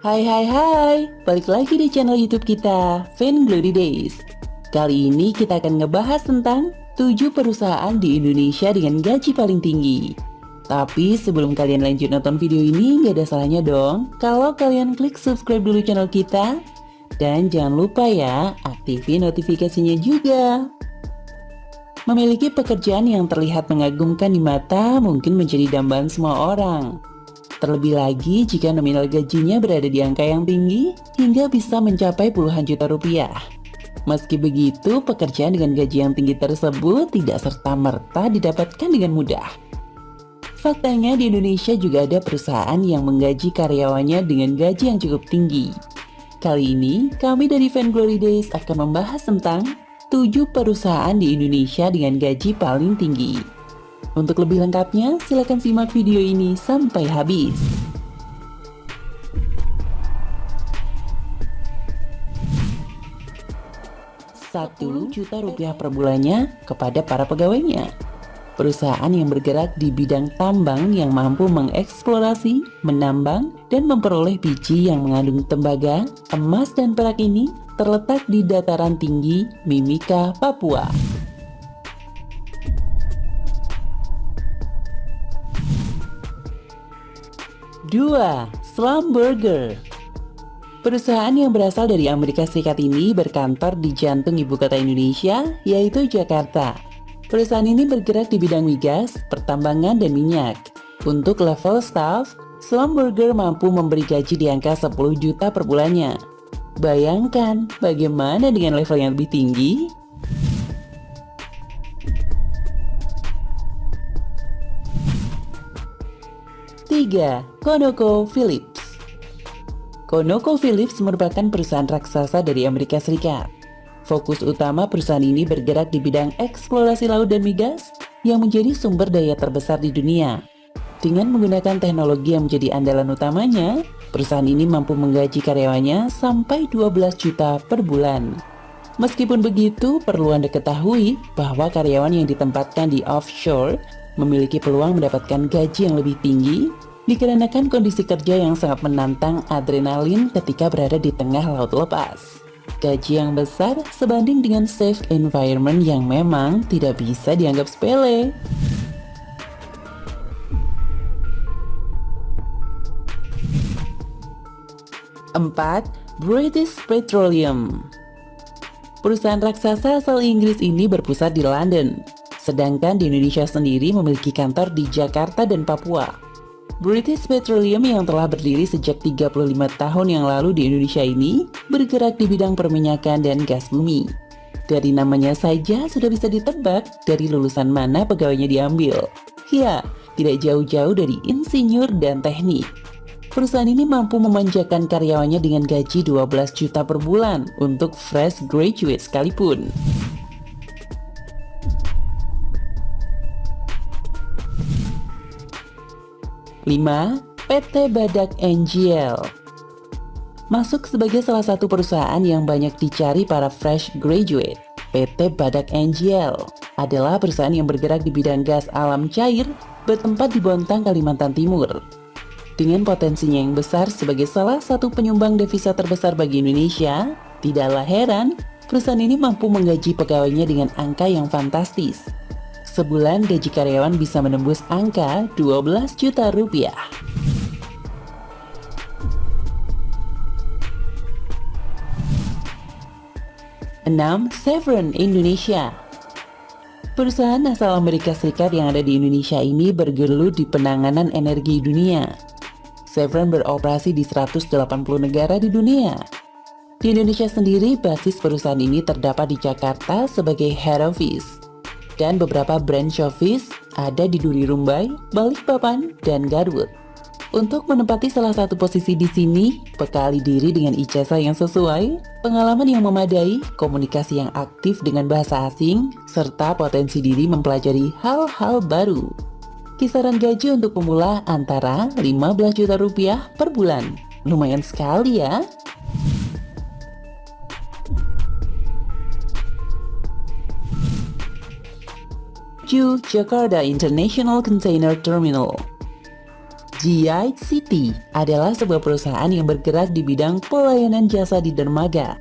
Hai, balik lagi di channel YouTube kita, Fan Glory Days. Kali ini kita akan ngebahas tentang 7 perusahaan di Indonesia dengan gaji paling tinggi. Tapi sebelum kalian lanjut nonton video ini, gak ada salahnya dong kalau kalian klik subscribe dulu channel kita. Dan jangan lupa ya, aktifin notifikasinya juga. Memiliki pekerjaan yang terlihat mengagumkan di mata mungkin menjadi dambaan semua orang. Terlebih lagi jika nominal gajinya berada di angka yang tinggi hingga bisa mencapai puluhan juta rupiah. Meski begitu, pekerjaan dengan gaji yang tinggi tersebut tidak serta-merta didapatkan dengan mudah. Faktanya di Indonesia juga ada perusahaan yang menggaji karyawannya dengan gaji yang cukup tinggi. Kali ini, kami dari Fan Glory Days akan membahas tentang 7 perusahaan di Indonesia dengan gaji paling tinggi. Untuk lebih lengkapnya, silakan simak video ini sampai habis. 1 juta rupiah per bulannya kepada para pegawainya. Perusahaan yang bergerak di bidang tambang yang mampu mengeksplorasi, menambang, dan memperoleh biji yang mengandung tembaga, emas, dan perak ini terletak di dataran tinggi Mimika, Papua. 2. Slumberger. Perusahaan yang berasal dari Amerika Serikat ini berkantor di jantung ibu kota Indonesia, yaitu Jakarta. Perusahaan ini bergerak di bidang migas, pertambangan, dan minyak. Untuk level staff, Slumberger mampu memberi gaji di angka 10 juta per bulannya. Bayangkan, bagaimana dengan level yang lebih tinggi? 3. ConocoPhillips. ConocoPhillips merupakan perusahaan raksasa dari Amerika Serikat. Fokus utama perusahaan ini bergerak di bidang eksplorasi laut dan migas yang menjadi sumber daya terbesar di dunia. Dengan menggunakan teknologi yang menjadi andalan utamanya, perusahaan ini mampu menggaji karyawannya sampai 12 juta per bulan. Meskipun begitu, perlu Anda ketahui bahwa karyawan yang ditempatkan di offshore memiliki peluang mendapatkan gaji yang lebih tinggi dikarenakan kondisi kerja yang sangat menantang adrenalin ketika berada di tengah laut lepas. Gaji yang besar sebanding dengan safe environment yang memang tidak bisa dianggap sepele. 4. British Petroleum. Perusahaan raksasa asal Inggris ini berpusat di London, sedangkan di Indonesia sendiri memiliki kantor di Jakarta dan Papua. British Petroleum yang telah berdiri sejak 35 tahun yang lalu di Indonesia ini bergerak di bidang perminyakan dan gas bumi. Dari namanya saja sudah bisa ditebak dari lulusan mana pegawainya diambil. Ya, tidak jauh-jauh dari insinyur dan teknik. Perusahaan ini mampu memanjakan karyawannya dengan gaji 12 juta per bulan untuk fresh graduate sekalipun. 5. PT Badak NGL. Masuk sebagai salah satu perusahaan yang banyak dicari para fresh graduate, PT Badak NGL adalah perusahaan yang bergerak di bidang gas alam cair bertempat di Bontang, Kalimantan Timur. Dengan potensinya yang besar sebagai salah satu penyumbang devisa terbesar bagi Indonesia, tidaklah heran perusahaan ini mampu menggaji pegawainya dengan angka yang fantastis. Sebulan gaji karyawan bisa menembus angka 12 juta rupiah. 6. Chevron Indonesia. Perusahaan asal Amerika Serikat yang ada di Indonesia ini bergelut di penanganan energi dunia. Chevron beroperasi di 180 negara di dunia. Di Indonesia sendiri, basis perusahaan ini terdapat di Jakarta sebagai head office. Dan beberapa branch office ada di Duri Rumbai, Balikpapan, dan Garut. Untuk menempati salah satu posisi di sini, bekali diri dengan ijazah yang sesuai, pengalaman yang memadai, komunikasi yang aktif dengan bahasa asing, serta potensi diri mempelajari hal-hal baru. Kisaran gaji untuk pemula antara 15 juta rupiah per bulan. Lumayan sekali ya. Jakarta International Container Terminal. GICT adalah sebuah perusahaan yang bergerak di bidang pelayanan jasa di dermaga,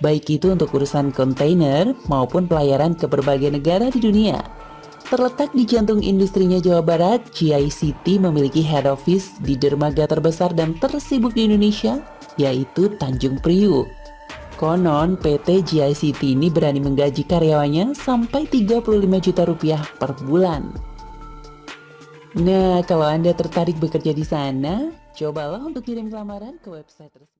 baik itu untuk urusan kontainer maupun pelayaran ke berbagai negara di dunia. Terletak di jantung industrinya Jawa Barat, GICT memiliki head office di dermaga terbesar dan tersibuk di Indonesia, yaitu Tanjung Priuk. Konon PT GICT ini berani menggaji karyawannya sampai 35 juta rupiah per bulan. Nah, kalau Anda tertarik bekerja di sana, cobalah untuk kirim lamaran ke website tersebut.